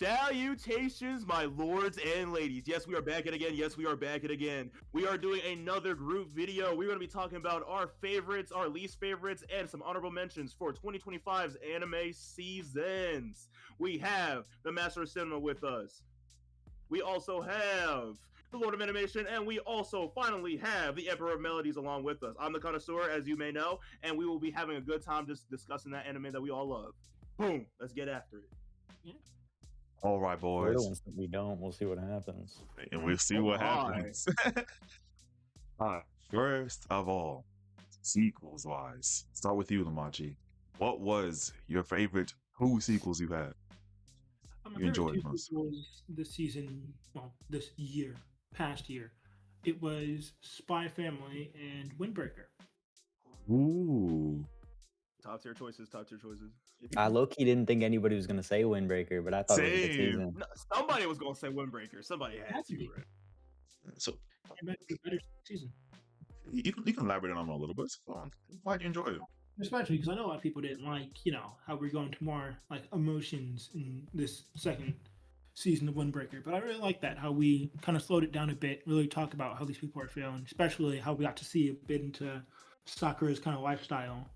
Salutations, my lords and ladies. Yes, we are back at again. Yes, we are back at again. We are doing another group video. We're going to be talking about our favorites, our least favorites, and some honorable mentions for 2025's anime seasons. We have the Master of Cinema with us. We also have the Lord of Animation, and we also finally have the Emperor of Melodies along with us. I'm the Connoisseur, as you may know, and we will be having a good time just discussing that anime that we all love. Boom, let's get after it. Yeah. All right, boys. We don't. We'll see what happens. And we'll see what happens. All right. First of all, sequels wise, start with you, Lemachi. What was your favorite two sequels you had? You enjoyed most? Was this season, well, this year, past year. It was Spy Family and Windbreaker. Ooh. Top tier choices. I low-key didn't think anybody was going to say Windbreaker, but I thought it was a good season. No, somebody was going to say Windbreaker. Somebody had to. Right? So, Better season. You can elaborate on it a little bit. Why'd you enjoy it? Especially because I know a lot of people didn't like, how we're going to more like emotions in this second season of Windbreaker. But I really like that, how we kind of slowed it down a bit, really talk about how these people are feeling, especially how we got to see a bit into Sakura's kind of lifestyle,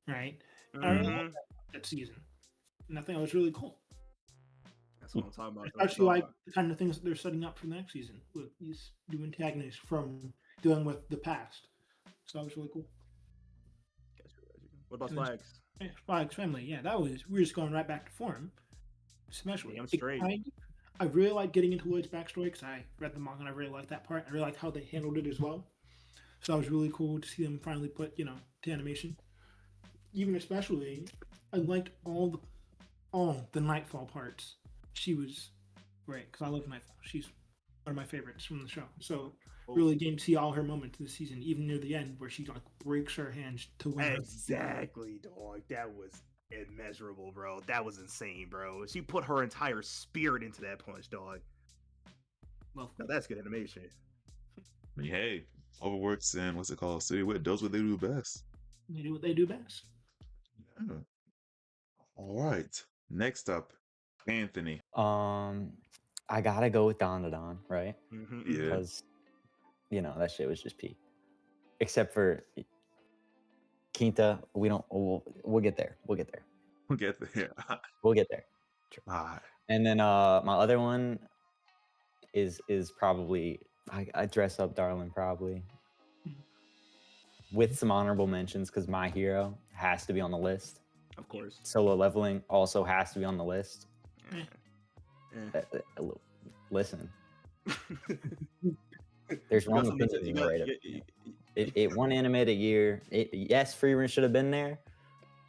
right? I really like that season. And I think it was really cool. That's what I'm talking about. Especially like the kind of things that they're setting up for the next season with these new antagonists from dealing with the past. So that was really cool. What about Flags? Flags Family, we're just going right back to form. Especially, I'm straight. I really like getting into Lloyd's backstory because I read the manga and I really like that part. I really like how they handled it as well. So that was really cool to see them finally put, to animation. Even especially, I liked all the Nightfall parts. She was great because I love Nightfall. She's one of my favorites from the show. So really getting to see all her moments this season, even near the end where she like breaks her hands to win. Exactly, dog. That was immeasurable, bro. That was insane, bro. She put her entire spirit into that punch, dog. Well, now that's good animation. I mean, hey, Overworks and what's it called? City Wit does what they do best. They do what they do best. Yeah. All right. Next up, Anthony. I gotta go with Don, right? Mm-hmm. Yeah. Because that shit was just peak. Except for Quinta, we'll get there. We'll get there. We'll get there. All right. And then my other one is probably I Dress Up Darling, probably. With some honorable mentions, because My Hero has to be on the list. Of course. Solo Leveling also has to be on the list. Listen. There's wrong opinions right. It won anime of the year. Yes, Fragrant should have been there,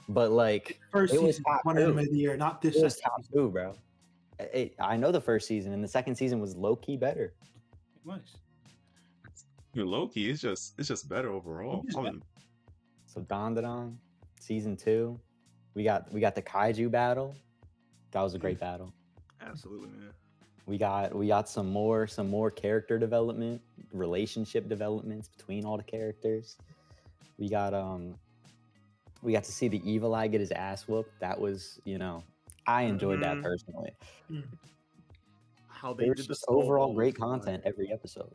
but like first it was season top won anime of the year, not this. It was top two, bro. I know the first season, and the second season was low key better. It was. You're low key. It's just better overall. So Don, season 2, we got the kaiju battle. That was a great battle. Absolutely, man. We got some more character development, relationship developments between all the characters. We got to see the Evil Eye get his ass whooped. That was, I enjoyed that personally. How they did just overall great content every episode.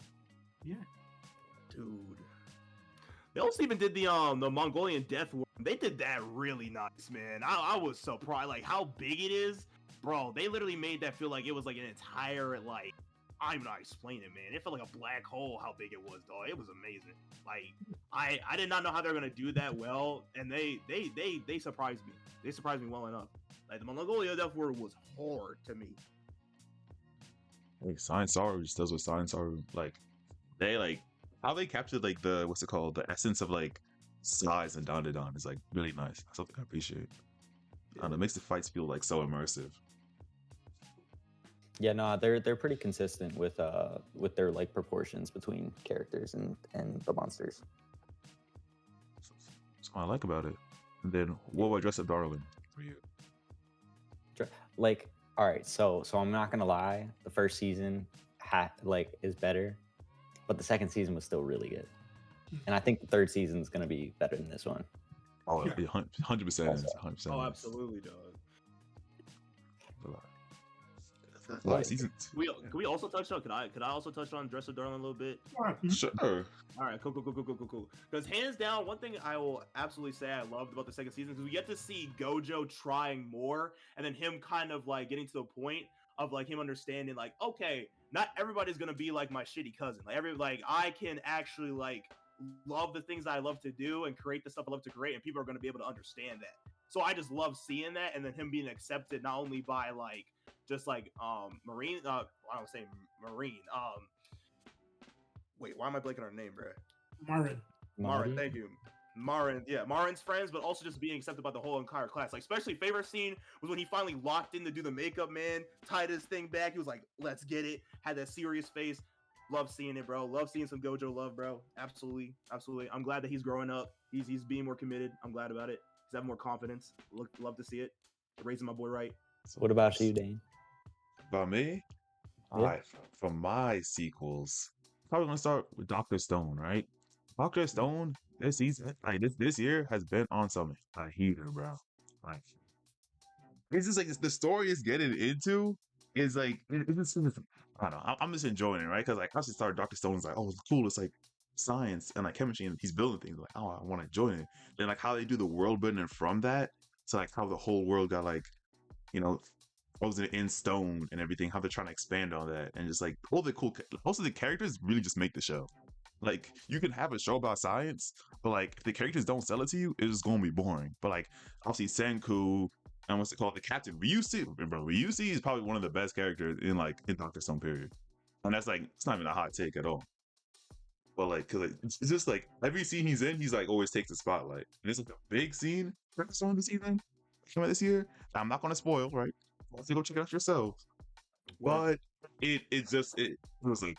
Yeah. Dude. They also even did the Mongolian Death War. They did that really nice, man. I was surprised, like how big it is. Bro, they literally made that feel like it was like an entire, like, I'm not explaining it, man. It felt like a black hole how big it was, dog. It was amazing. Like, I did not know how they were gonna do that well, and they surprised me. They surprised me well enough. Like the Mongolia Death War was hard to me. Like Science Saru just does what Science Saru like. They like how they captured like the the essence of like size and Don is like really nice. That's something I appreciate. It makes the fights feel like so immersive. Yeah, no, they're pretty consistent with their like proportions between characters and the monsters. That's what I like about it. And then what would Dress Up Darling for you? Like, all right, so I'm not gonna lie, the first season is better, but the second season was still really good, and I think the third season is gonna be better than this one. Oh, 100%. 100%. Oh, absolutely, dog. last season. Can we also touch on? Could I also touch on Dresser Darling a little bit? Sure. All right, cool. Because hands down, one thing I will absolutely say I loved about the second season is we get to see Gojo trying more, and then him kind of like getting to the point of like him understanding like, okay, not everybody's gonna be like my shitty cousin. Like I can actually like love the things I love to do and create the stuff I love to create, and people are gonna be able to understand that. So I just love seeing that, and then him being accepted not only by like just like Marine, I don't say Marine, wait, why am I blanking on her name, bro? Marin, thank you. Marin, yeah, Marin's friends, but also just being accepted by the whole entire class. Like, especially favorite scene was when he finally locked in to do the makeup, man, tied his thing back. He was like, let's get it. Had that serious face. Love seeing it, bro. Love seeing some Gojo love, bro. Absolutely. I'm glad that he's growing up. He's being more committed. I'm glad about it. He's having more confidence. Love to see it. Raising my boy right. What about you, Dane? About me? Yeah. All right, for my sequels, probably gonna start with Dr. Stone, right? Dr. Stone this season, like this year, has been on some heater, bro. Like, it's just like the story is getting into is like it's just, I don't know. I'm just enjoying it, right? Because like I should start Dr. Stone's like, oh, it's cool. It's like science and like chemistry, and he's building things. Like, oh, I want to join it. Then like how they do the world building from that to like how the whole world got like, frozen in stone and everything. How they're trying to expand on that, and just like all the cool, most of the characters really just make the show. Like, you can have a show about science, but like if the characters don't sell it to you, it's just gonna be boring. But like obviously Senku and what's it called, the Captain Ryusi, bro. Ryusi is probably one of the best characters in Dr. Stone period, and that's like it's not even a hot take at all. But like, cause like, it's just like every scene he's in, he's like always takes the spotlight. And it's like a big scene for the song this evening, coming this year. I'm not gonna spoil, right? So go check it out yourself. But it was like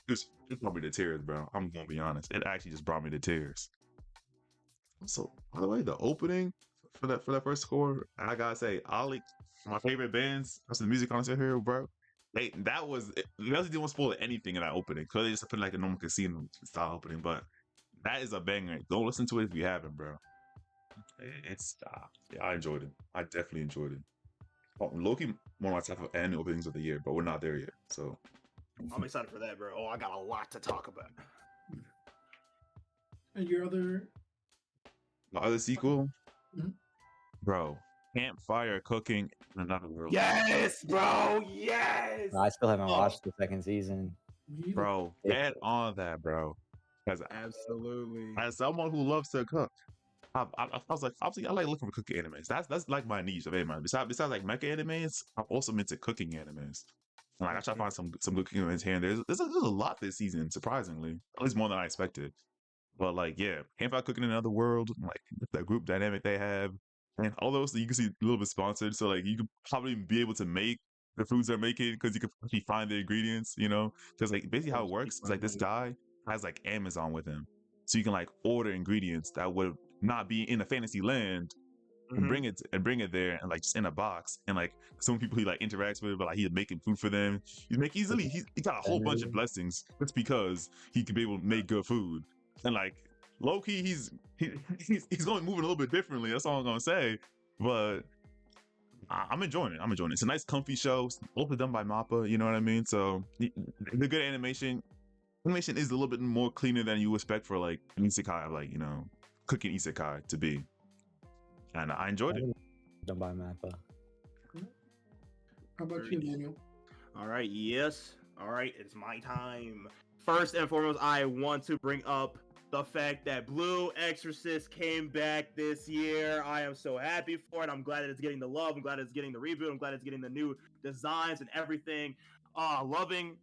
it brought me to tears, bro. I'm gonna be honest. It actually just brought me to tears. So by the way, the opening for that first score, I gotta say, Ali, my favorite bands, that's the music concert here, bro. They didn't want to spoil anything in that opening because they just put like a normal casino style opening, but that is a banger. Don't listen to it if you haven't, bro. It's yeah, I enjoyed it. I definitely enjoyed it. Loki, one of my top end openings of the year, but we're not there yet. So I'm excited for that, bro. Oh, I got a lot to talk about. And your other... My other sequel? Mm-hmm. Bro, Campfire Cooking in Another World. Yes, bro. Yes. I still haven't watched the second season. Bro, get on that, bro. Absolutely. As someone who loves to cook, I was like, obviously, I like looking for cooking animes. That's like my niche of anime. Besides like mecha animes, I'm also into cooking animes. And like I try to find some good cooking animes here and there. There's a lot this season, surprisingly, at least more than I expected. But like, yeah, Campfire Cooking in Another World, like the group dynamic they have, and all those you can see a little bit sponsored. So like, you could probably be able to make the foods they're making because you can actually find the ingredients. Because like basically how it works is like this guy has like Amazon with him, so you can like order ingredients that would not be in a fantasy land and bring it there and like just in a box, and like some people he like interacts with, but like he's making food for them. He got a whole bunch of blessings just because he could be able to make good food. And like low-key he's going moving a little bit differently, that's all I'm gonna say. But I'm enjoying it. It's a nice comfy show, both done by Mappa, you know what I mean? So the good animation is a little bit more cleaner than you expect for like an isekai, like cooking isekai to be, and I enjoyed it. Done by Mappa. How about you, Daniel? All right, yes. All right, it's my time. First and foremost, I want to bring up the fact that Blue Exorcist came back this year. I am so happy for it. I'm glad that it's getting the love. I'm glad it's getting the reboot. I'm glad it's getting the new designs and everything. Loving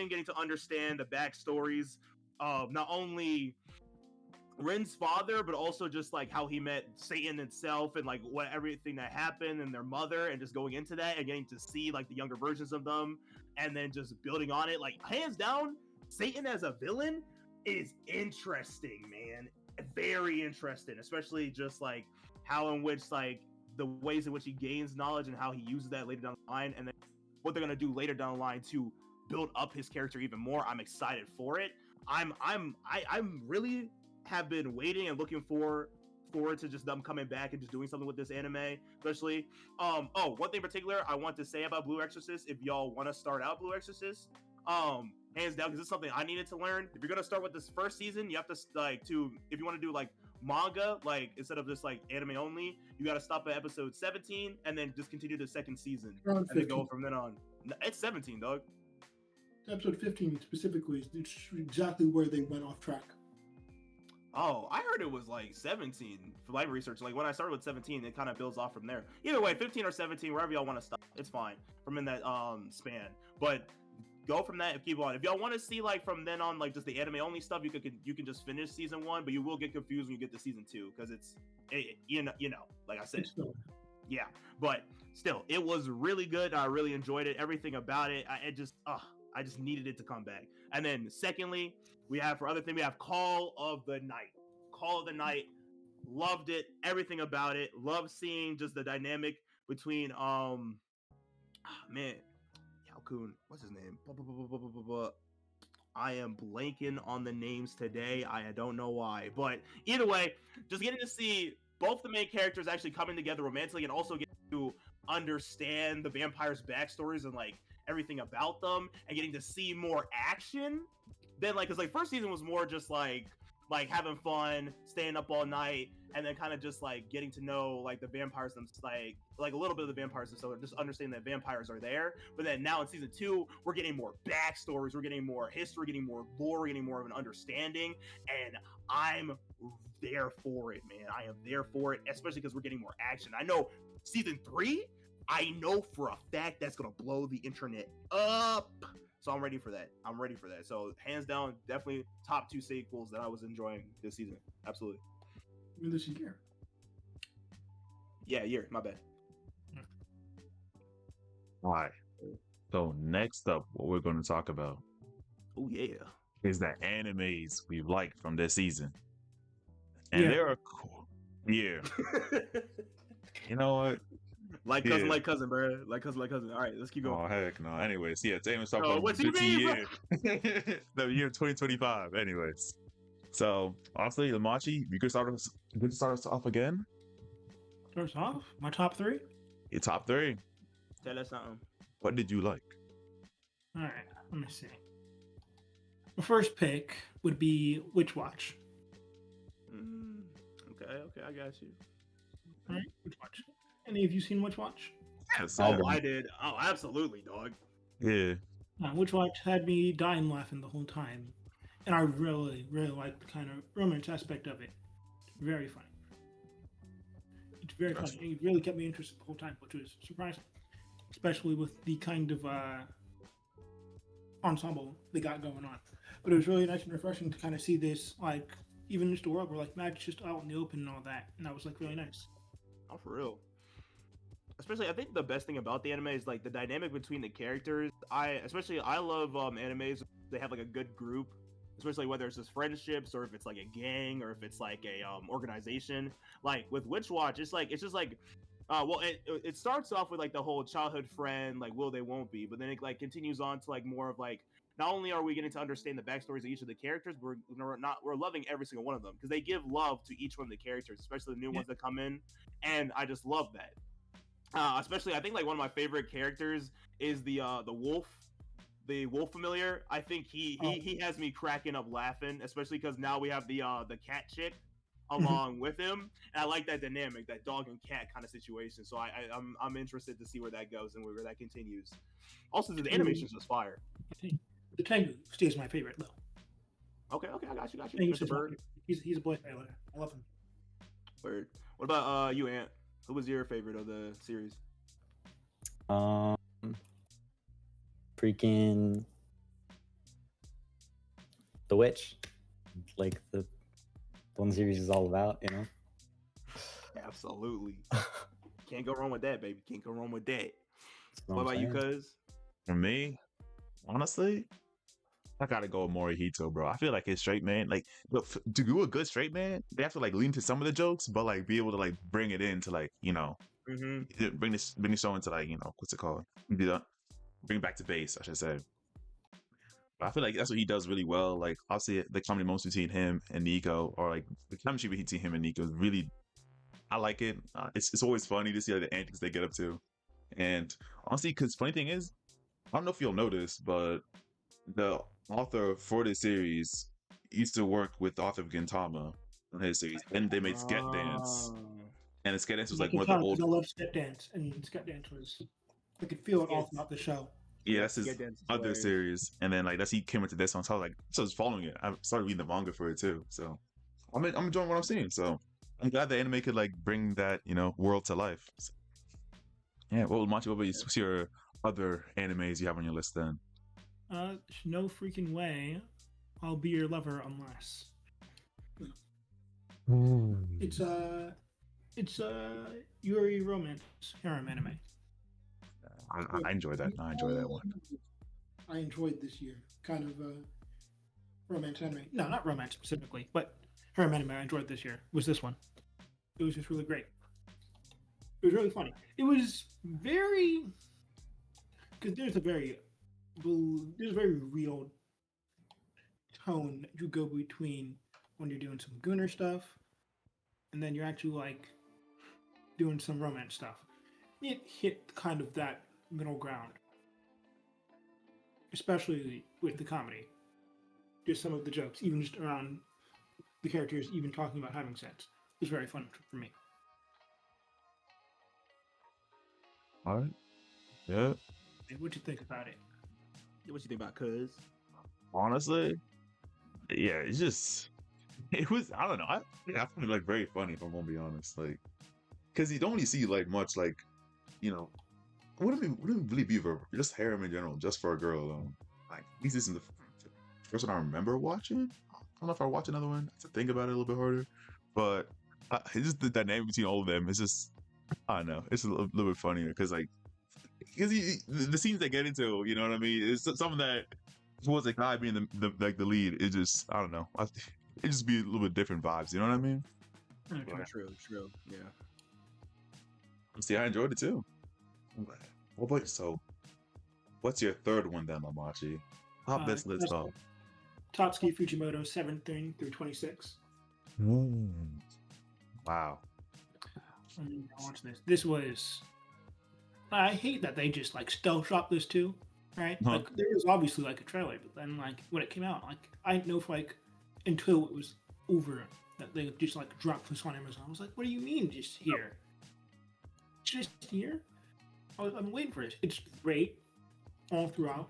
getting to understand the backstories of not only Rin's father, but also just like how he met Satan itself and like everything that happened and their mother, and just going into that and getting to see like the younger versions of them, and then just building on it. Like, hands down, Satan as a villain is interesting, man. Very interesting, especially just like how in which like the ways in which he gains knowledge and how he uses that later down the line, and then what they're gonna do later down the line to build up his character even more. I'm excited for it. I'm really have been waiting and looking for forward to just them coming back and just doing something with this anime, especially. One thing in particular I want to say about Blue Exorcist, if y'all want to start out Blue Exorcist, hands down, because it's something I needed to learn. If you're gonna start with this first season, you have to if you want to do like manga, like instead of just like anime only, you got to stop at episode 17 and then just continue the second season and then go from then on. It's 17, dog. Episode 15 specifically is exactly where they went off track. Oh, I heard it was like 17 for live research. Like when I started with 17, it kind of builds off from there. Either way, 15 or 17, wherever y'all want to stop, it's fine from in that span. But go from that and keep on. If y'all want to see like from then on, like just the anime only stuff, you can just finish season 1, but you will get confused when you get to season 2 because it's you know, like I said, yeah. But still, it was really good. I really enjoyed it. Everything about it. I just needed it to come back. And then secondly, we have Call of the Night. Call of the Night. Loved it. Everything about it. Loved seeing just the dynamic between Yaokun. What's his name? I am blanking on the names today. I don't know why. But either way, just getting to see both the main characters actually coming together romantically and also getting to understand the vampires' backstories and like everything about them and getting to see more action then like, because like first season was more just like having fun, staying up all night, and then kind of just like getting to know like the vampires like a little bit of the vampires themselves, just understanding that vampires are there. But then now in season 2, we're getting more backstories, we're getting more history, getting more lore, we're getting more of an understanding, and I'm there for it, man. I am there for it, especially because we're getting more action. I know season 3, I know for a fact that's gonna blow the internet up. So I'm ready for that. So hands down, definitely top 2 sequels that I was enjoying this season. Absolutely. This year. Yeah, year. My bad. All right. So next up, what we're going to talk about. Oh yeah. Is the animes we've liked from this season, and there are cool. Yeah. You know what? Like cousin, bro. Like cousin. All right, let's keep going. Oh heck no. Anyways, yeah, today we're talking about what the you mean, year, the year 2025. Anyways, so honestly, Lemachi, you could start us off again. Start us off. My top 3. Your top 3. Tell us something. What did you like? All right, let me see. My first pick would be Witch Watch. Okay, I got you. All right, Witch Watch. Any of you seen Witch Watch? Yes, I did. Oh, absolutely, dog. Yeah. Witch Watch had me dying laughing the whole time, and I really, really liked the kind of romance aspect of it. Very funny. It's very funny. It really kept me interested the whole time, which was surprising, especially with the kind of ensemble they got going on. But it was really nice and refreshing to kind of see this, like, even in just a world where like magic's just out in the open and all that, and that was like really nice. Oh, for real. Especially, I think the best thing about the anime is like the dynamic between the characters. I love animes. They have like a good group, especially whether it's just friendships or if it's like a gang or if it's like a organization. Like with Witch Watch, it starts off with like the whole childhood friend, like will they, won't be, but then it like continues on to like more of like, not only are we getting to understand the backstories of each of the characters, we're loving every single one of them because they give love to each one of the characters, especially the new ones that come in, and I just love that. Especially, I think like one of my favorite characters is the wolf familiar. I think he has me cracking up laughing, especially because now we have the cat chick along with him, and I like that dynamic, that dog and cat kind of situation. So I'm interested to see where that goes and where that continues. Also, the animation's just fire. The Tengu stays my favorite though. Okay, I got you. Mr. Bird. He's a boy favorite. I love him. Word. What about you, Ant? Who was your favorite of the series? Freaking The Witch, like the one series is all about, you know. Absolutely. Can't go wrong with that, baby. Can't go wrong with that. What about you, cuz? For me, honestly, I gotta go with Morihito, bro. I feel like his straight man, like, look, to do a good straight man, they have to like lean to some of the jokes, but like be able to like bring it into like, you know, bring the show into like, you know, what's it called? Bring it back to base, I should say. But I feel like that's what he does really well. Like, obviously, the comedy moments between him and Nico, or like the chemistry between him and Nico, is really I like it. It's always funny to see like the antics they get up to, and honestly, because funny thing is, I don't know if you'll notice, but the author for this series used to work with the author of Gintama on his series, and they made Sket Dance, and Sket Dance was I like can one of the tell because old. I love Skip Dance, and Skip Dance was I could feel it all throughout the show. Yeah, that's his Sket Dance is other hilarious. series, and then like that's he came into this one, so I was like, so I was following it. I started reading the manga for it too, so I'm enjoying what I'm seeing. So I'm glad the anime could like bring that world to life. So, yeah, well, Machi, what's your other animes you have on your list then? There's no freaking way I'll be your lover unless it's Yuri Romance harem anime. I enjoy that. I enjoy that one. I enjoyed this year, kind of romance anime. No, not romance specifically, but harem anime I enjoyed this year was this one. It was just really great. It was really funny. It was very because there's a very real tone that you go between when you're doing some gooner stuff and then you're actually like doing some romance stuff. It hit kind of that middle ground, especially with the comedy. Just some of the jokes, even just around the characters, even talking about having sex, it was very fun for me. All right. Yeah. What'd you think about it? What you think about Cuz? Honestly, yeah, it was, I don't know. I found it like very funny, if I'm gonna be honest. Like, because you don't really see like much like, wouldn't really be for just harem in general, just for a girl alone. Like, this isn't the first one I remember watching. I don't know if I watch another one. I have to think about it a little bit harder. But it's just the dynamic between all of them. It's just, I don't know. It's a little bit funnier because the scenes they get into, you know what I mean? It's something that towards a guy being the lead. It just, I don't know. It just be a little bit different vibes. You know what I mean? True. Yeah. See, I enjoyed it too. So, what's your third one then, Lemachi? Top this list up. Tatsuki Fujimoto 17 through 26. Wow. Watch this. This was. I hate that they just like stealth shot this too, right? Huh. Like there was obviously like a trailer, but then like when it came out, like I didn't know if like until it was over that they just like dropped this on Amazon. I was like, what do you mean just here? Just here? I'm waiting for it. It's great all throughout.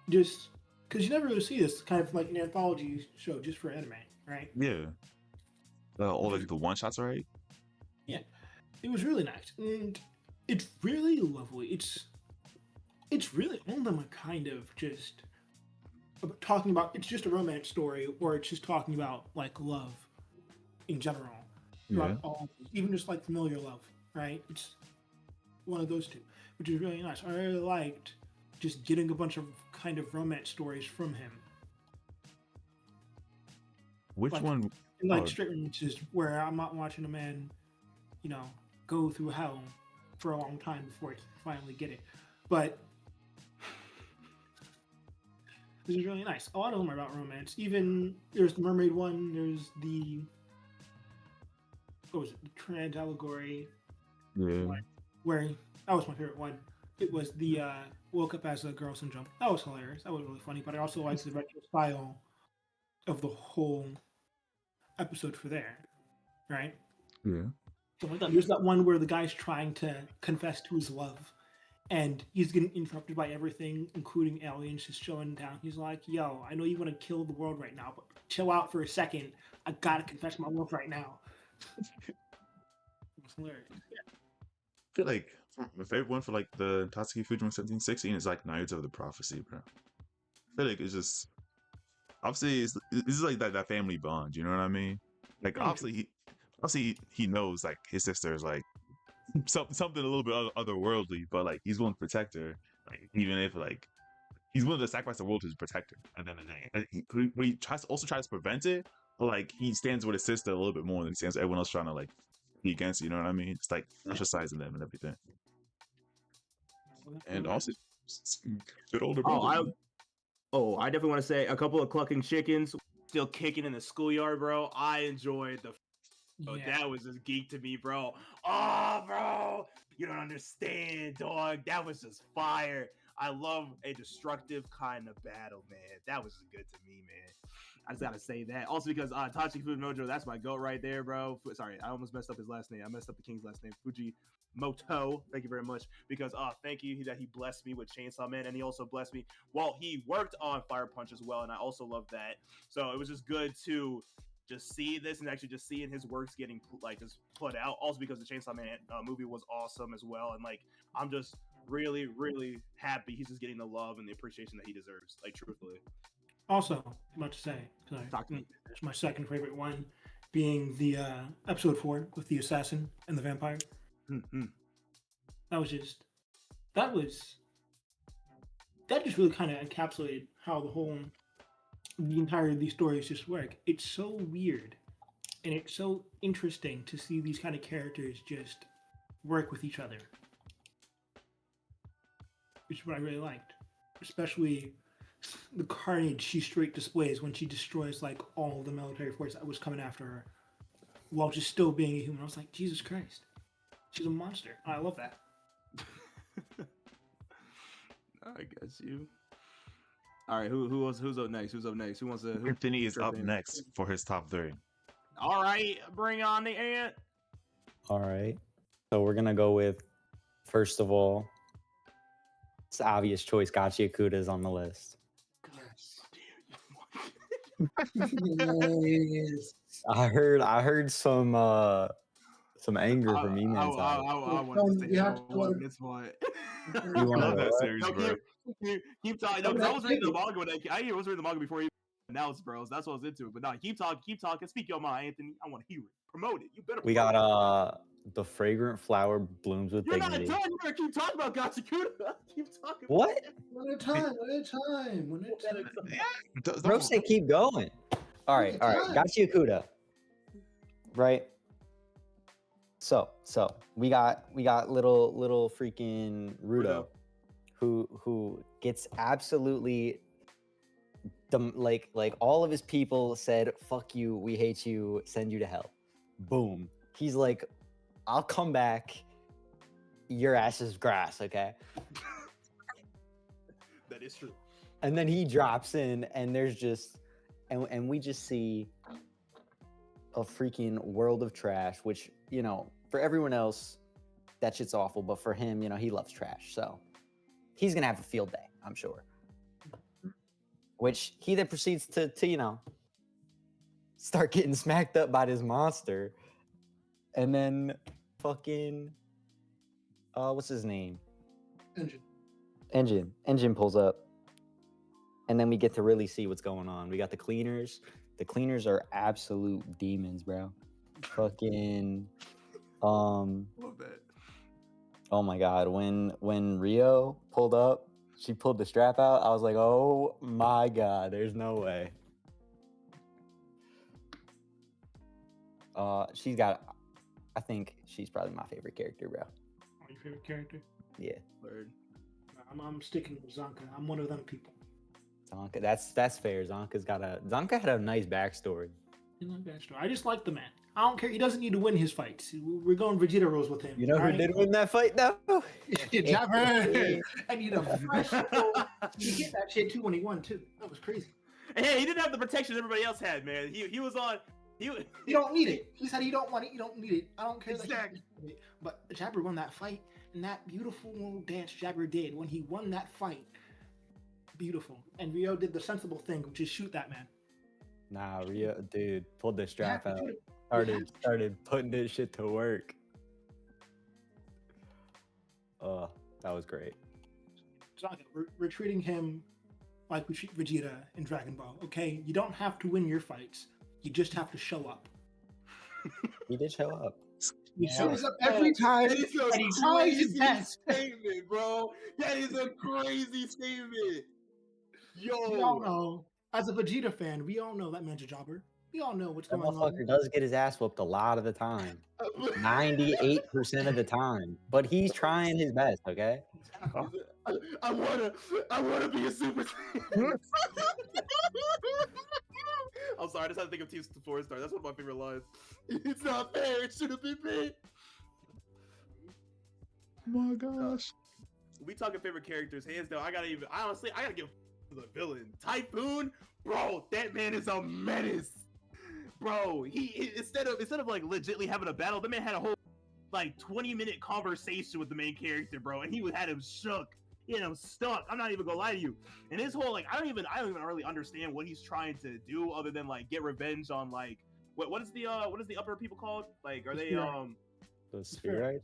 Just because you never really see this kind of like an anthology show just for anime, right? Yeah. All like the one shots, right? Yeah. It was really nice. And it's really lovely. It's really all of them are kind of just talking about it's just a romance story or it's just talking about like love in general. Yeah. Even just like familiar love, right? It's one of those two, which is really nice. I really liked just getting a bunch of kind of romance stories from him. Which one? Straight romances where I'm not watching a man, go through hell for a long time before he finally get it. But this is really nice. A lot of them are about romance. Even there's the mermaid one. There's the the trans allegory. Yeah. Where that was my favorite one. It was the woke up as a girl syndrome. That was hilarious. That was really funny. But I also liked the retro style of the whole episode for there, right? Yeah. So like that. There's that one where the guy's trying to confess to his love, and he's getting interrupted by everything, including aliens just showing down. He's like, "Yo, I know you want to kill the world right now, but chill out for a second. I gotta confess my love right now." It's hilarious. Yeah. I feel like my favorite one for like the Tatsuki Fujimoto 1716 is like Naruto of the Prophecy, bro. I feel like it's just obviously this is like that family bond, you know what I mean? Like obviously he knows like his sister is like something a little bit otherworldly, but like he's willing to protect her, like even if like he's willing to sacrifice the world to protect her. And then he tries to prevent it, but like he stands with his sister a little bit more than he stands with everyone else trying to like be against, you know what I mean? It's like ostracizing them and everything. And also good older brother. I definitely want to say a couple of clucking chickens still kicking in the schoolyard, bro. I enjoyed the Oh, Yeah. that was just geek to me, bro. Oh, bro, you don't understand, dog. That was just fire. I love a destructive kind of battle, man. That was just good to me, man. I just gotta say that. Also because Tatsuki Fujimoto, that's my goat right there, bro. Sorry, I almost messed up his last name. I messed up the king's last name, Fujimoto. Thank you very much. Because thank you that he blessed me with Chainsaw Man, and he also blessed me while he worked on Fire Punch as well, and I also love that. So it was just good to just see this and actually just seeing his works getting like just put out. Also because the Chainsaw Man movie was awesome as well, and like I'm just really, really happy he's just getting the love and the appreciation that he deserves. Like truthfully. Also, about to say, it's my second favorite one, being the episode 4 with the assassin and the vampire. Mm-hmm. That just really kind of encapsulated how the entire of these stories just work. It's so weird, and it's so interesting to see these kind of characters just work with each other, which is what I really liked, especially the carnage she straight displays when she destroys like all the military force that was coming after her while just still being a human. I was like, Jesus Christ, she's a monster. I love that. I guess you. All right, who's up next? Who's up next? Who wants to? Anthony is up next for his top 3. All right, bring on the ant. All right. So we're gonna go with, first of all, it's the obvious choice. Gachiakuta is on the list. Yes. I heard some anger from Eman's side. I want to say this one. You want love to that series, No, bro. keep talking. No, 'cause I was reading the manga when I was reading the manga before he announced, bros. That's what I was into. But no, keep talking. Speak your mind, Anthony. I want to hear it. Promote it. You better. We got the fragrant flower blooms with You're dignity. not done. You better keep talking about Gachiakuta. Keep talking. What? One at a time. Bro, say keep going. All right. Gachiakuta. Right. So we got little freaking Rudo, who gets absolutely like all of his people said, fuck you, we hate you, send you to hell. Boom. He's like, I'll come back. Your ass is grass, okay? That is true. And then he drops in, and there's just, and we just see a freaking world of trash, which, you know, for everyone else, that shit's awful. But for him, you know, he loves trash. So he's going to have a field day, I'm sure. Which he then proceeds to you know, start getting smacked up by this monster. And then fucking, what's his name? Engine pulls up. And then we get to really see what's going on. We got the cleaners. The cleaners are absolute demons, bro. Fucking, Love that. oh my God. When Rio pulled up, she pulled the strap out. I was like, oh my God, there's no way. She's got, I think she's probably my favorite character, bro. Your favorite character? Yeah. Word. I'm sticking with Zanka. I'm one of them people. Zanka, that's fair. Zanka had a nice backstory. I just like the man. I don't care. He doesn't need to win his fights. We're going Vegeta Rose with him. You know who did win that fight though? Jabber. I need a fresh. You get that shit too when he won too. That was crazy. Hey, he didn't have the protection everybody else had, man. He was on. You don't need it. He said you don't want it. You don't need it. I don't care. Exactly. But Jabber won that fight, and that beautiful little dance Jabber did when he won that fight. Beautiful. And Rio did the sensible thing, which is shoot that man. Nah, Rio, dude, pulled the strap out. Started putting this shit to work. That was great. We're treating him like we treat Vegeta in Dragon Ball. Okay, you don't have to win your fights. You just have to show up. He did show up. He shows up every time, and he tries his best. Statement, bro. That is a crazy statement. Yo. We all know, as a Vegeta fan, we all know that man's a jobber. We all know what's That going on. motherfucker does get his ass whooped a lot of the time. 98% of the time. But he's trying his best, okay? I wanna be a Super Saiyan. I'm sorry, I just had to think of Team 4-star. That's one of my favorite lines. It's not fair. It should have been me. Oh my gosh. We talking favorite characters, hands down. I gotta give the villain Typhoon, bro. That man is a menace, bro. He instead of like legitly having a battle, the man had a whole like 20-minute conversation with the main character, bro, and he had him shook. He had him stuck. I'm not even gonna lie to you. And his whole like, I don't even really understand what he's trying to do other than like get revenge on like what is the upper people called? Like, are they The Spheroids?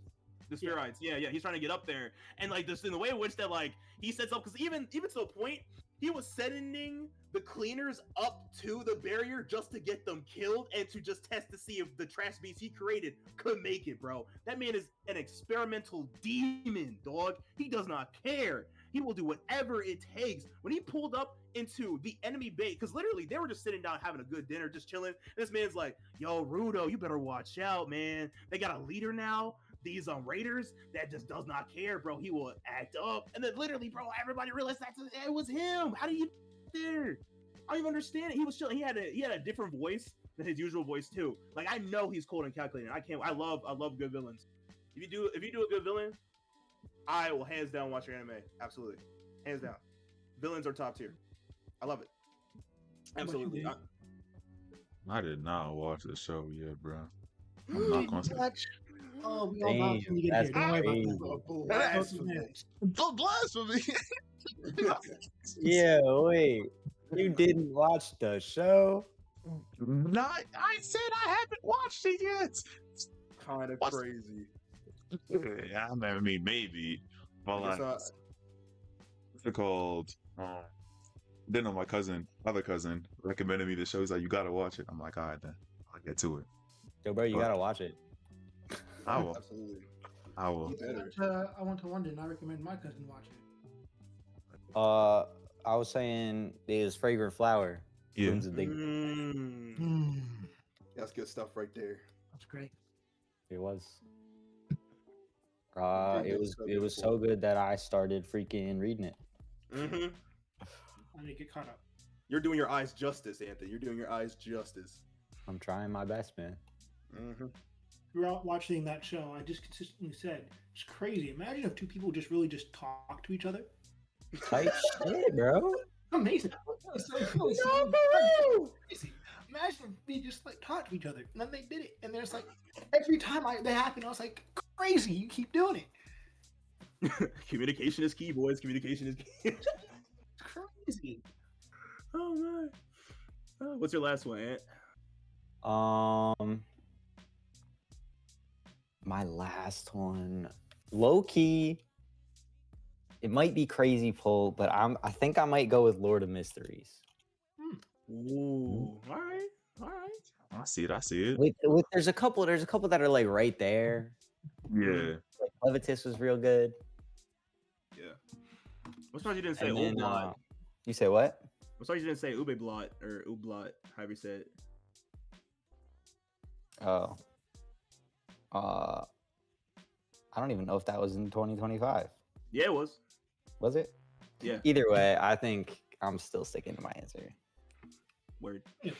The Spheroids, yeah, he's trying to get up there, and like this in the way in which that like he sets up, because even to the point he was sending the cleaners up to the barrier just to get them killed and to just test to see if the trash beast he created could make it, bro. That man is an experimental demon, dog. He does not care. He will do whatever it takes. When he pulled up into the enemy base, because literally they were just sitting down having a good dinner, just chilling. And this man's like, "Yo, Rudo, you better watch out, man. They got a leader now. These Raiders that just does not care, bro. He will act up." And then literally, bro, everybody realized that it was him. How do you there? I don't even understand it. He was chilling. He had a different voice than his usual voice too. Like, I know he's cold and calculated. I love good villains. If you do a good villain, I will hands down watch your anime. Absolutely, hands down. Villains are top tier. I love it. Absolutely. I did not watch the show yet, bro. I'm not gonna say. Oh, we all got when you get here. Don't worry about that. Blasphemy! Yeah, wait. You didn't watch the show? Not. I said I haven't watched it yet. Kind of crazy. Yeah, I mean maybe, but like, what's it called? Then my other cousin, recommended me the show. He's like, "You gotta watch it." I'm like, "All right, then I'll get to it." Yo, bro, you gotta watch it. I will. Absolutely. I will. I went to London. I recommend my cousin watch it. I was saying there's Fragrant Flower. Yeah. Bloom's a big. That's good stuff right there. That's great. It was. It was so good that I started freaking reading it. Mm-hmm. I need to get caught up. You're doing your eyes justice, Anthony. You're doing your eyes justice. I'm trying my best, man. Mm-hmm. Throughout watching that show, I just consistently said, "It's crazy. Imagine if two people just really just talk to each other." Type shit, bro. Amazing. Crazy. Imagine if we just like talk to each other, and then they did it, and there's like every time they happen, I was like, "Crazy! You keep doing it." Communication is key, boys. Communication is key. It's crazy. Oh man. What's your last one, Ant? My last one, low key. It might be crazy pull, but I think I might go with Lord of Mysteries. Ooh. All right. I see it. There's a couple that are like right there. Yeah. Like Levitus was real good. Yeah. I'm surprised you didn't say And then, Ublot. you say what? I'm sorry you didn't say Ubeblot or Ublot, however you said it. Oh. I don't even know if that was in 2025. Yeah, it was. Was it? Yeah. Either way, I think I'm still sticking to my answer. Word. Yeah.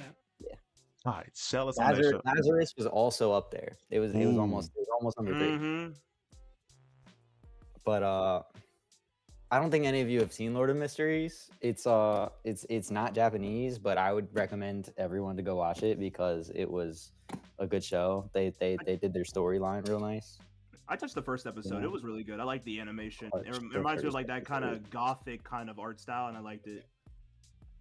All right, sell us on that show. Lazarus was also up there. It was almost number 3. Mm-hmm. But I don't think any of you have seen Lord of Mysteries. It's not Japanese, but I would recommend everyone to go watch it because it was a good show. They did their storyline real nice. I touched the first episode. Yeah. It was really good. I liked the animation. I It touched the reminds me of first like that kind episode. of gothic kind of art style, and I liked it.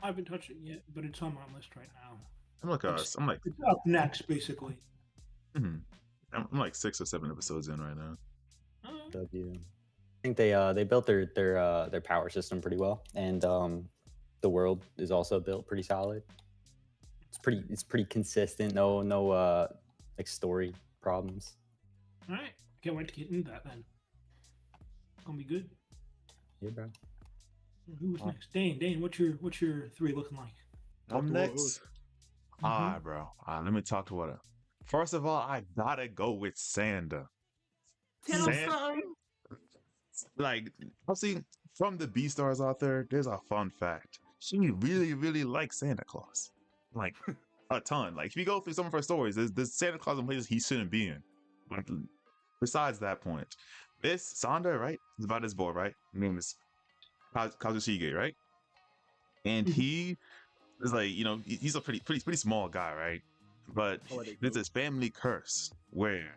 I haven't touched it yet, but it's on my list right now. I'm like, It's I'm up next, basically. like 6 or 7 episodes in right now. I think they built their power system pretty well, and the world is also built pretty solid. It's pretty consistent. No like story problems. All right. Can't wait to get into that then. Gonna be good. Yeah, bro. Who's next? Dane, what's your 3 looking like? I'm next. All right, bro. Let me talk to what. First of all, I gotta go with Sanda. Like, I'll see from the B stars out there. There's a fun fact. She really, really likes Santa Claus. like a ton. Like if you go through some of her stories, there's Santa Claus in places he shouldn't be in. Like besides that point, this Sanda, right, is about his boy, right? His name is Kazushige, right? And he is like, he's a pretty small guy, right? But there's this family curse where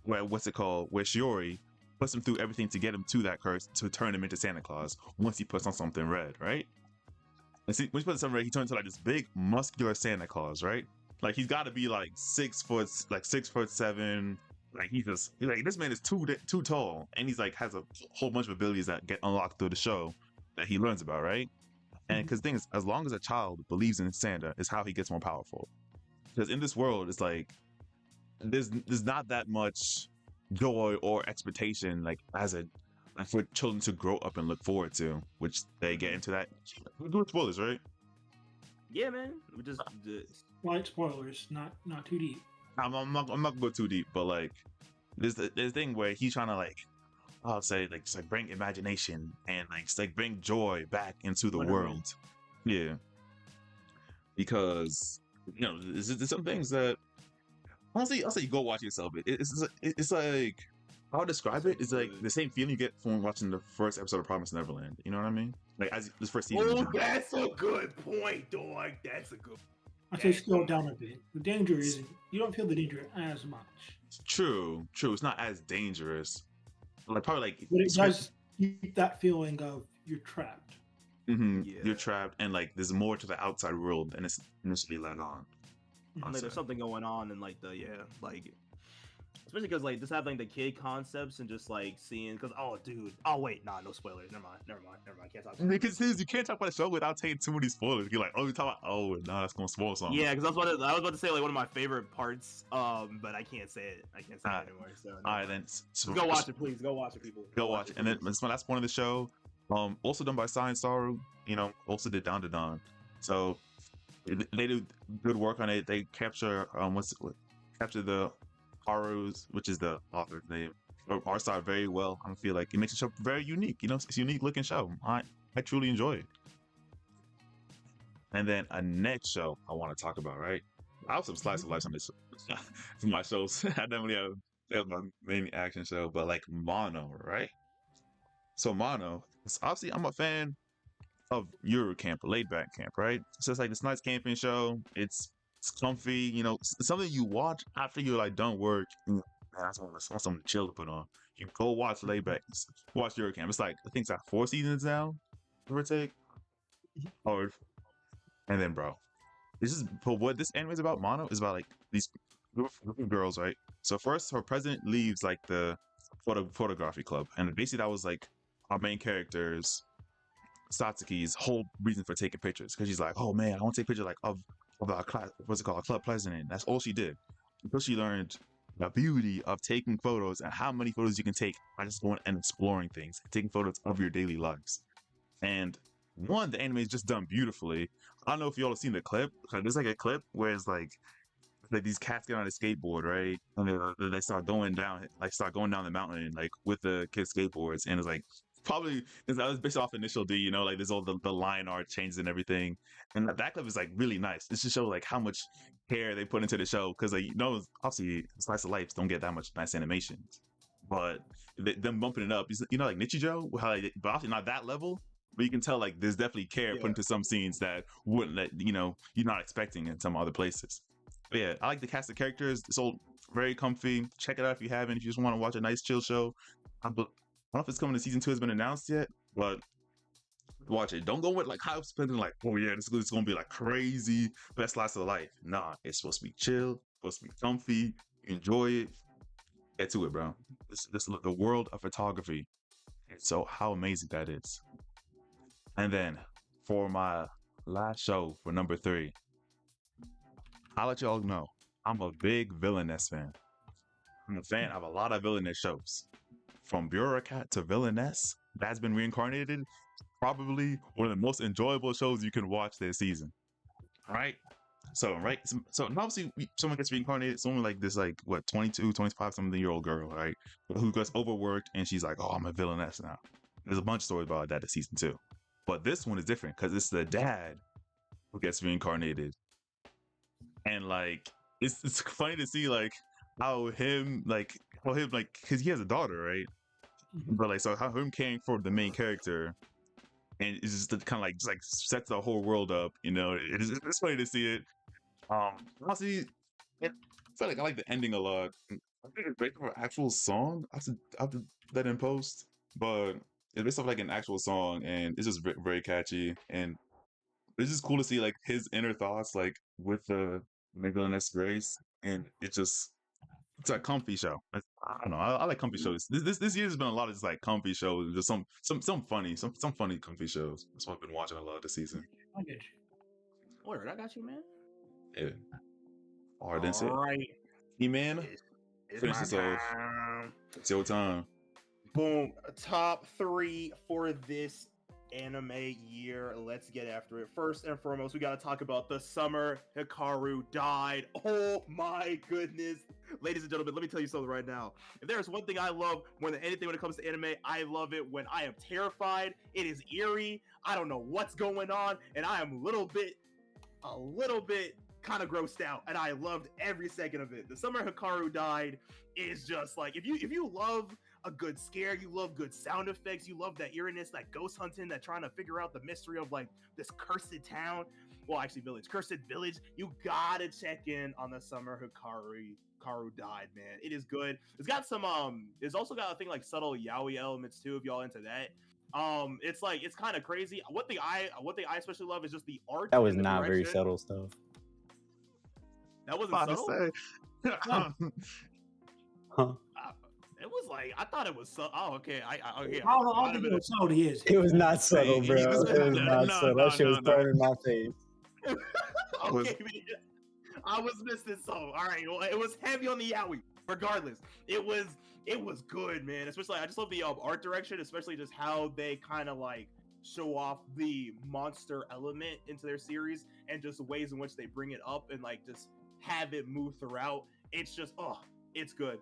where Shiori puts him through everything to get him to that curse to turn him into Santa Claus once he puts on something red, right? And see, when he puts on something red, he turns into like this big muscular Santa Claus, right? Like he's got to be like 6'7". Like he's like, this man is too tall, and he's like has a whole bunch of abilities that get unlocked through the show that he learns about, right? And because the thing is, as long as a child believes in Santa, is how he gets more powerful. Because in this world, it's like there's not that much joy or expectation like for children to grow up and look forward to, which they get into that. We're doing spoilers, right? Yeah, man. We just light spoilers, not too deep. I'm not gonna go too deep, but like there's a thing where he's trying to like, I'll say like, bring imagination and like bring joy back into the world. Yeah, because there's some things that honestly I'll say you go watch it yourself. It's like, I'll describe it. It's like the same feeling you get from watching the first episode of Promised Neverland. You know what I mean? Like as this first season. Oh, that's a good point, dog. That's a good. I say scale down a bit. The danger isn't. You don't feel the danger as much. True. It's not as dangerous. Like probably like. But it does keep that feeling of you're trapped. Mm-hmm. Yeah. You're trapped, and like there's more to the outside world than it's initially let on. Like there's something going on, and like especially because like just having the kid concepts and just like seeing, because no spoilers, never mind, can't talk about it. Because you can't talk about the show without taking too many spoilers. You're like, we talk about that's gonna spoil something. Yeah, because I was about to say like one of my favorite parts, but I can't say it anymore. So all right, then go watch it, please. Go watch it, people. Go watch it. And then it's my last point of the show, also done by Science Saru, also did Down to Dawn. So they do good work on it. They capture capture the Haru's, which is the author's name, art style very well. I feel like it makes the show very unique. It's a unique looking show. I truly enjoy it. And then a next show I want to talk about, right? I have some slice of life on this for my shows. I don't really have my main action show, but like Mono, right? So Mono, obviously I'm a fan of Euro Camp, laid back camp, right? So it's like this nice camping show. It's comfy, something you watch after you're like done work. Man, I want something chill to put on. You go watch Layback, watch Euro Camp. It's like, I think it's like 4 seasons now, give or take. And then, bro, what this anime is about, Mono, is about like these group of girls, right? So first, her president leaves like the photography club, and basically that was like our main character's, Satsuki's whole reason for taking pictures, because she's like, oh man, I want to take pictures like of a class, what's it called, a club president. That's all she did until she learned the beauty of taking photos and how many photos you can take by just going and exploring things, taking photos of your daily lives. And the anime is just done beautifully. I don't know if y'all have seen the clip. There's like a clip where it's like these cats get on a skateboard, right? And they start going down the mountain like with the kids' skateboards, and it's like, probably that was based off Initial D, like there's all the line art changes and everything, and that clip is like really nice. It just shows like how much care they put into the show, because like obviously slice of life don't get that much nice animations, but them bumping it up, like Nichijou, how but obviously not that level, but you can tell like there's definitely care put into some scenes that wouldn't let you're not expecting in some other places. But yeah, I like the cast of characters. It's all very comfy. Check it out if you haven't. If you just want to watch a nice chill show. I don't know if it's coming to season 2 has been announced yet, but watch it. Don't go with like hype spending like, oh yeah, this is gonna be like crazy best slice of life. Nah, it's supposed to be chill, supposed to be comfy, enjoy it. Get to it, bro. This the world of photography. So how amazing that is. And then for my last show, for number 3, I'll let y'all know I'm a big Villainess fan. I'm a fan of a lot of Villainess shows. From Bureaucrat to Villainess, that's been Reincarnated. Probably one of the most enjoyable shows you can watch this season. Right? So obviously someone gets reincarnated, someone like this, like what, 22, 25 something year old girl, right? Who gets overworked and she's like, oh, I'm a villainess now. There's a bunch of stories about that in season 2. But this one is different because it's the dad who gets reincarnated, and like it's funny to see like how him like because he has a daughter, right? But like so how him caring for the main character, and it's just kind of like sets the whole world up, you know. It's funny to see it. Honestly, I feel like I like the ending a lot. I think it's based off an actual song. I have to let in post, but it's based off like an actual song, and it's just very catchy, and it's just cool to see like his inner thoughts, like with the Villainess Grace, and it's a comfy show. I don't know. I like comfy shows. This year's been a lot of just like comfy shows. Just some funny comfy shows. That's what I've been watching a lot this season. I get you. Word, I got you, man. Yeah. All right, that's it. All right. E-Man, It's finish my this off. time. It's your time. Boom. Top 3 for this anime year. Let's get after it. First and foremost, we got to talk about the summer Hikaru died. Oh my goodness. Ladies and gentlemen, let me tell you something right now. If there's one thing I love when it comes to anime, I love it when I am terrified. It is eerie. I don't know what's going on, and I am a little bit kind of grossed out, and I loved every second of it. The summer Hikaru died is just like, if you love a good scare, you love good sound effects, you love that eeriness, that ghost hunting, that trying to figure out the mystery of like this cursed town, well actually cursed village, you gotta check in on the summer Hikaru died, man. It is good. It's got some it's also got a thing like subtle yaoi elements too, if y'all into that. It's like, it's kind of crazy. What the eye especially love is just the art. That was not very subtle stuff. That wasn't subtle. Huh. It was like, I thought it was so. Oh, okay. Okay. I don't think it was subtle. He is. It was not subtle, bro. It was not subtle. That shit was thrown in my face. Okay, man. I was missing so. All right. Well, it was heavy on the yaoi. Regardless, it was good, man. Especially, I just love the art direction, especially just how they kind of like show off the monster element into their series, and just the ways in which they bring it up and like just have it move throughout. It's just, it's good.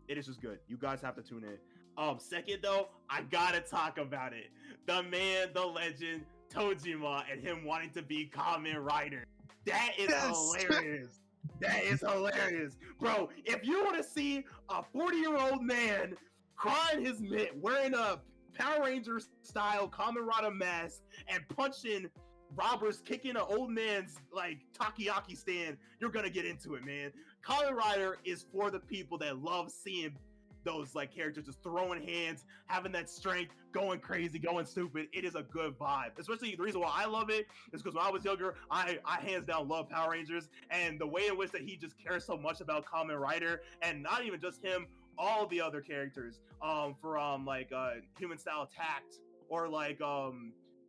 It is just good. You guys have to tune in. Second though, I gotta talk about it. The man, the legend, Tojima, and him wanting to be Kamen Rider. That is hilarious. That is hilarious. Bro, if you want to see a 40-year-old man crying his mitt, wearing a Power Rangers style Kamen Rider mask and punching robbers, kicking an old man's like takoyaki stand, you're gonna get into it, man. Kamen Rider is for the people that love seeing those like characters just throwing hands, having that strength, going crazy, going stupid. It is a good vibe. Especially the reason why I love it is because when I was younger, I hands down love Power Rangers, and the way in which that he just cares so much about Kamen Rider, and not even just him, all the other characters, like Human Style Attacked, or like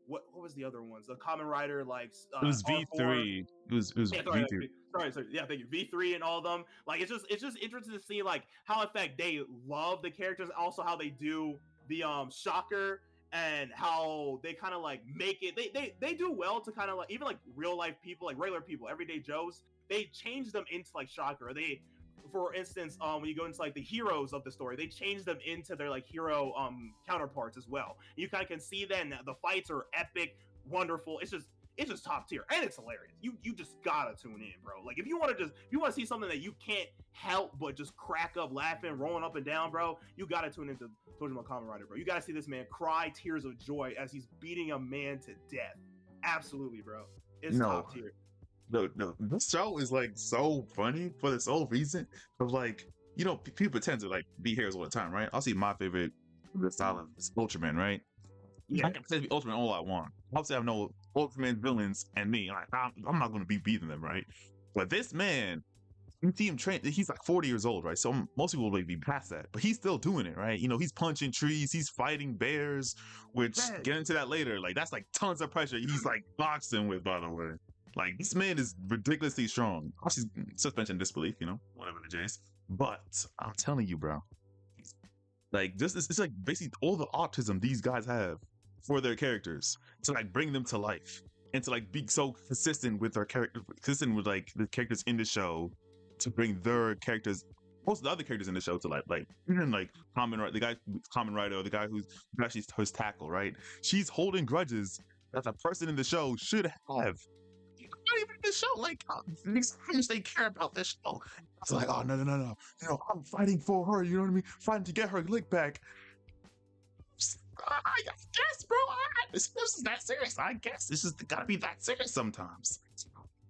what was the other ones? The Kamen Rider, like it was V3. It was V3. Sorry. Yeah, thank you. V3 and all of them. Like, it's just interesting to see like how in fact they love the characters, also how they do the shocker, and how they kind of like make it. They do well to kind of like, even like real life people, like regular people, everyday Joes. They change them into like shocker. They, for instance, when you go into like the heroes of the story, they change them into their like hero counterparts as well. You kind of can see then the fights are epic, wonderful. It's just top tier, and it's hilarious. You just gotta tune in, bro. Like, if you want to see something that you can't help but just crack up laughing, rolling up and down, bro, you gotta tune into Tojima Kamen Rider, bro. You gotta see this man cry tears of joy as he's beating a man to death. Absolutely, bro. It's top tier. No, this show is like so funny for this whole reason of like, you know, people tend to like be heroes all the time, right? I'll see my favorite style is Ultraman, right? Yeah. I can say Ultraman all I want. I'll say I know Ultraman villains and me. Like, I'm not going to be beating them, right? But this man, you see him train. He's like 40 years old, right? So most people will be past that, but he's still doing it, right? You know, he's punching trees, he's fighting bears, which get into that later. Like, that's like tons of pressure. He's like boxing with, by the way. Like, this man is ridiculously strong. Obviously, suspension of disbelief, you know, whatever the case. But I'm telling you, bro, like, this is, it's like basically all the autism these guys have for their characters to like bring them to life and to like be so consistent with their character, consistent with like the characters in the show, to bring their characters, most of the other characters in the show to life. Like, even like the guy Kamen Rider, the guy who's actually his tackle, right? She's holding grudges that the person in the show should have. not even in the show. Like, how much they care about this show. It's like, oh, no. You know, I'm fighting for her. You know what I mean? Fighting to get her lick back. I guess, bro. This is that serious. I guess it's just gotta be that serious sometimes.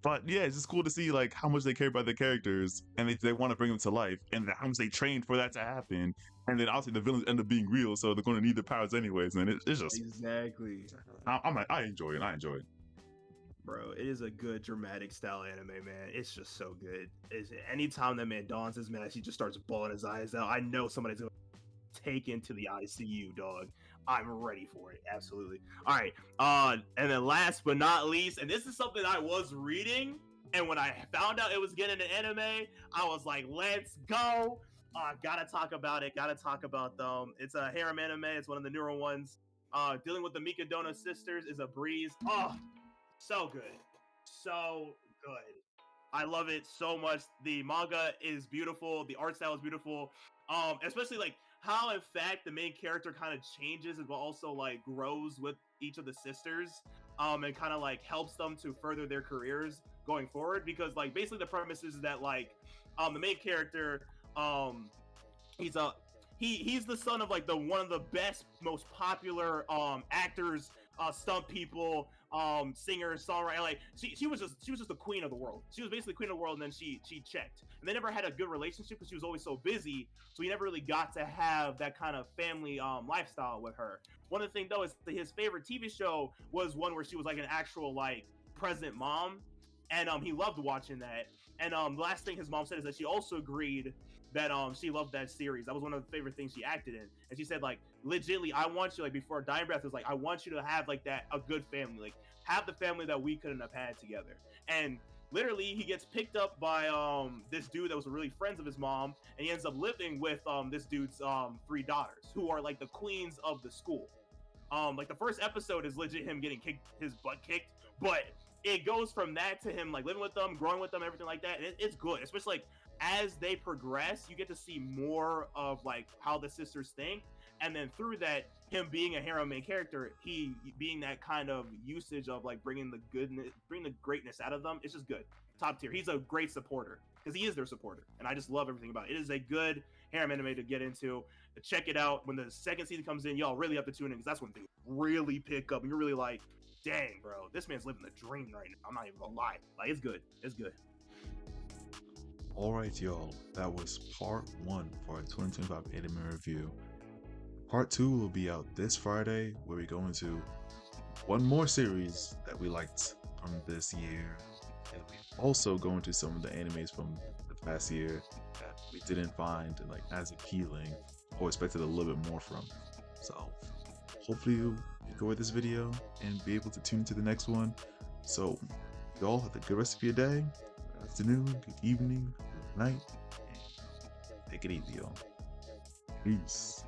But yeah, it's just cool to see like how much they care about the characters and they want to bring them to life, and how much they trained for that to happen. And then obviously the villains end up being real, so they're going to need the powers anyways. And it's just exactly. I enjoy it. I enjoy it. Bro, it is a good dramatic style anime, man. It's just so good. Anytime that man dons his mask, he just starts bawling his eyes out. I know somebody's gonna take into the ICU, dog. I'm ready for it. Absolutely. All right. And then last but not least, and this is something I was reading, and when I found out it was getting an anime, I was like, let's go. Gotta talk about it. Gotta talk about them. It's a harem anime. It's one of the newer ones. Dealing with the Mikadono sisters is a breeze. Oh, so good. So good. I love it so much. The manga is beautiful. The art style is beautiful. Especially like how in fact the main character kind of changes and also like grows with each of the sisters, and kind of like helps them to further their careers going forward, because like basically the premise is that like the main character, he's the son of like one of the best, most popular actors, stunt people, singers, songwriter. Like she was just the queen of the world. She was basically queen of the world, and then she checked. And they never had a good relationship because she was always so busy. So he never really got to have that kind of family lifestyle with her. One of the things though is that his favorite TV show was one where she was like an actual like present mom, and he loved watching that. And the last thing his mom said is that she also agreed that she loved that series. That was one of the favorite things she acted in. And she said like, legitly, I want you, like before her dying breath, was like, I want you to have like that, a good family, like have the family that we couldn't have had together. And literally he gets picked up by this dude that was really friends of his mom, and he ends up living with this dude's 3 daughters, who are like the queens of the school. Like the first episode is legit him getting his butt kicked, but it goes from that to him like living with them, growing with them, everything like that. And it's good, especially like as they progress, you get to see more of like how the sisters think, and then through that, him being a hero main character, he being that kind of usage of like bringing the greatness out of them. It's just good, top tier. He's a great supporter because he is their supporter, and I just love everything about it. It is a good harem anime to get into. Check it out when the second season comes in. Y'all really have to tune in because that's when things really pick up, and you're really like, dang, bro, this man's living the dream right now. I'm not even gonna lie. Like, it's good. It's good. All right, y'all. That was part 1 for our 2025 anime review. Part 2 will be out this Friday, where we go into one more series that we liked from this year, and we also go into some of the animes from the past year that we didn't find like as appealing or expected a little bit more from. So hopefully you enjoy this video and be able to tune into the next one. So y'all have a good rest of your day, good afternoon, good evening, good night, and take it easy, y'all. Peace.